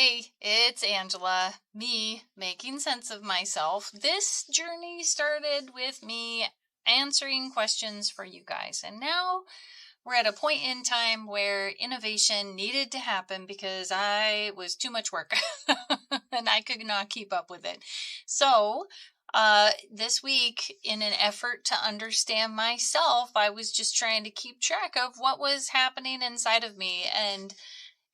Hey, it's Angela, me making sense of myself. This journey started with me answering questions for you guys, and now we're at a point in time where innovation needed to happen because I was too much work and I could not keep up with it. So, this week, in an effort to understand myself, I was just trying to keep track of what was happening inside of me. And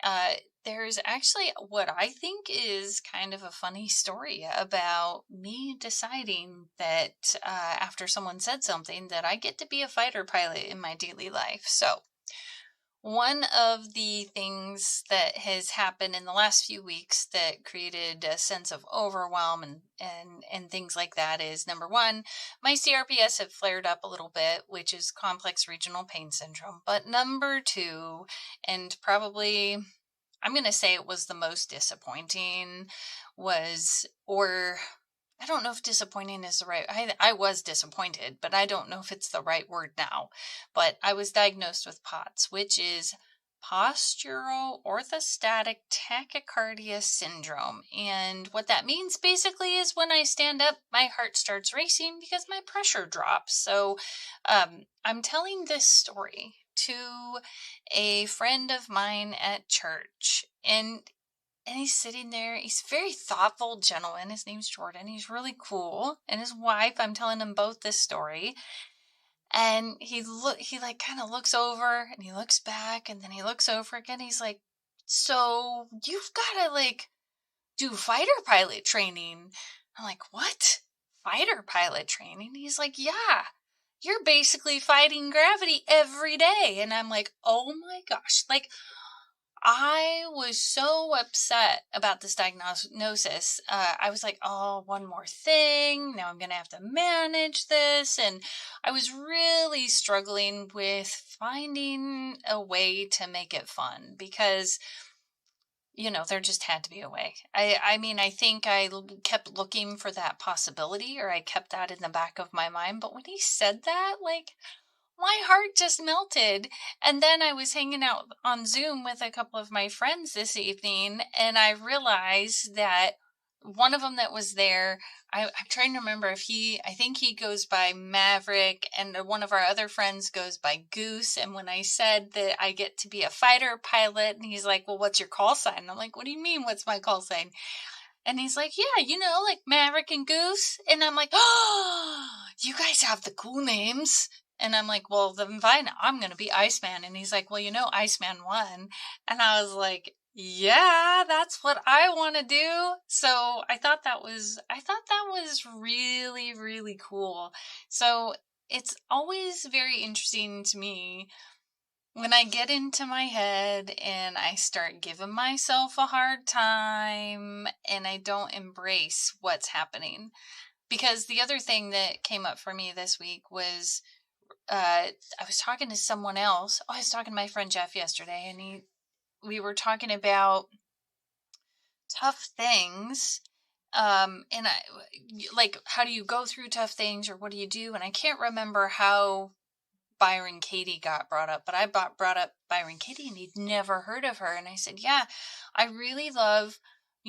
uh, there's actually what I think is kind of a funny story about me deciding that after someone said something that I get to be a fighter pilot in my daily life. So, one of the things that has happened in the last few weeks that created a sense of overwhelm and things like that is number one, my CRPS had flared up a little bit, which is complex regional pain syndrome. But number two, and probably I'm going to say it was the most disappointing, or I don't know if disappointing is the right, I was disappointed, but I don't know if it's the right word now. But I was diagnosed with POTS, which is postural orthostatic tachycardia syndrome. And what that means basically is when I stand up, my heart starts racing because my pressure drops. So I'm telling this story to a friend of mine at church, and he's sitting there. He's a very thoughtful gentleman. His name's Jordan. He's really cool. And his wife, I'm telling them both this story. And he like kind of looks over and he looks back and then he looks over again. He's like, "So you've got to like do fighter pilot training." I'm like, "What? Fighter pilot training?" He's like, "Yeah. You're basically fighting gravity every day." And I'm like, "Oh my gosh." Like, I was so upset about this diagnosis. I was like, "Oh, one more thing. Now I'm going to have to manage this." And I was really struggling with finding a way to make it fun because, there just had to be a way. I mean, I think kept looking for that possibility, or I kept that in the back of my mind. But when he said that, like, my heart just melted. And then I was hanging out on Zoom with a couple of my friends this evening, and I realized that one of them that was there, I'm trying to remember I think he goes by Maverick, and one of our other friends goes by Goose. And when I said that I get to be a fighter pilot, and he's like, "Well, what's your call sign?" And I'm like, "What do you mean, what's my call sign?" And he's like, "Yeah, like Maverick and Goose." And I'm like, "Oh, you guys have the cool names." And I'm like, "Well, then fine, I'm going to be Iceman." And he's like, "Well, Iceman won." And I was like, "Yeah, that's what I want to do." So I thought that was really, really cool. So it's always very interesting to me when I get into my head and I start giving myself a hard time and I don't embrace what's happening. Because the other thing that came up for me this week was I was talking to someone else. Oh, I was talking to my friend Jeff yesterday, and we were talking about tough things. And like, how do you go through tough things, or what do you do? And I can't remember how Byron Katie got brought up, but I brought up Byron Katie, and he'd never heard of her. And I said, "Yeah, I really love,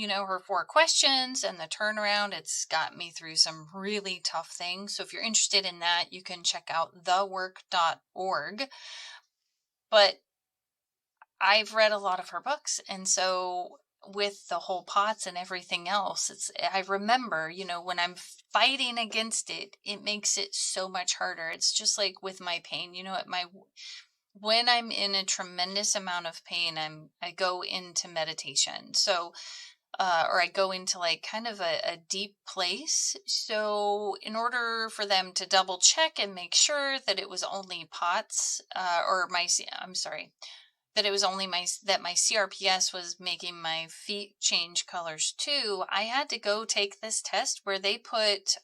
her 4 questions and the turnaround. It's got me through some really tough things. So if you're interested in that, you can check out thework.org." But I've read a lot of her books. And so with the whole POTS and everything else, I remember, when I'm fighting against it, it makes it so much harder. It's just like with my pain, when I'm in a tremendous amount of pain, I go into meditation. So, or I go into like kind of a deep place. So in order for them to double check and make sure that it was only POTS, that it was only that my CRPS was making my feet change colors too, I had to go take this test where they put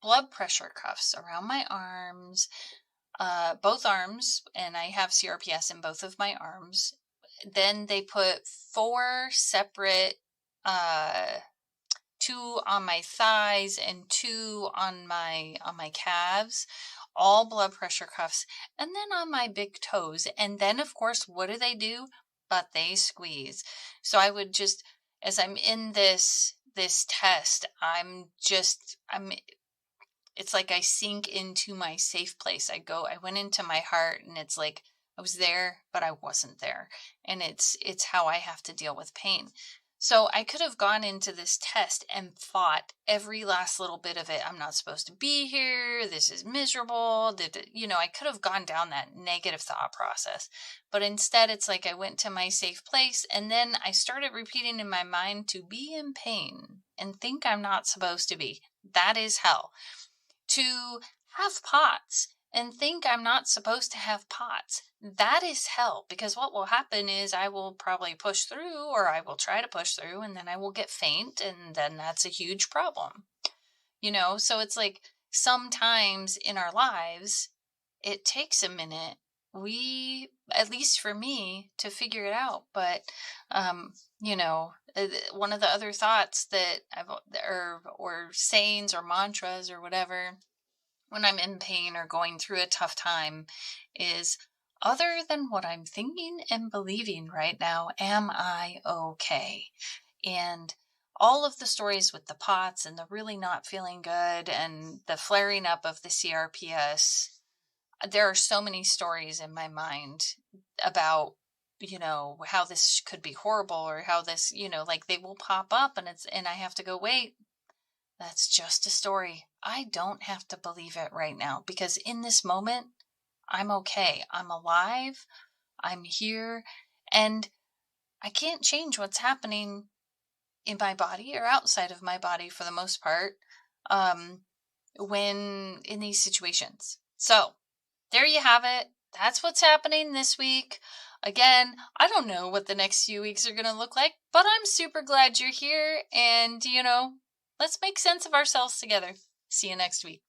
blood pressure cuffs around my arms, both arms, and I have CRPS in both of my arms. Then they put 4 separate, 2 on my thighs and 2 on my calves, all blood pressure cuffs, and then on my big toes. And then, of course, what do? but they squeeze. So I would just, as I'm in this test, it's like I sink into my safe place. I went into my heart, and it's like I was there, but I wasn't there. And it's how I have to deal with pain. So I could have gone into this test and fought every last little bit of it. I'm not supposed to be here. This is miserable. I could have gone down that negative thought process. But instead, it's like I went to my safe place, and then I started repeating in my mind to be in pain and think I'm not supposed to be. That is hell. To have POTS and think I'm not supposed to have POTS. That is hell, because what will happen is I will probably push through, or I will try to push through, and then I will get faint, and then that's a huge problem. So it's like sometimes in our lives, it takes a minute. At least for me, to figure it out. But, one of the other thoughts that or sayings or mantras or whatever, when I'm in pain or going through a tough time, is, other than what I'm thinking and believing right now, am I okay? And all of the stories with the POTS and the really not feeling good and the flaring up of the CRPS, there are so many stories in my mind about, how this could be horrible, or how this, like they will pop up, and I have to go, wait, that's just a story. I don't have to believe it right now, because in this moment, I'm okay. I'm alive. I'm here. And I can't change what's happening in my body or outside of my body for the most part, when in these situations. So there you have it. That's what's happening this week. Again, I don't know what the next few weeks are going to look like, but I'm super glad you're here. And, let's make sense of ourselves together. See you next week.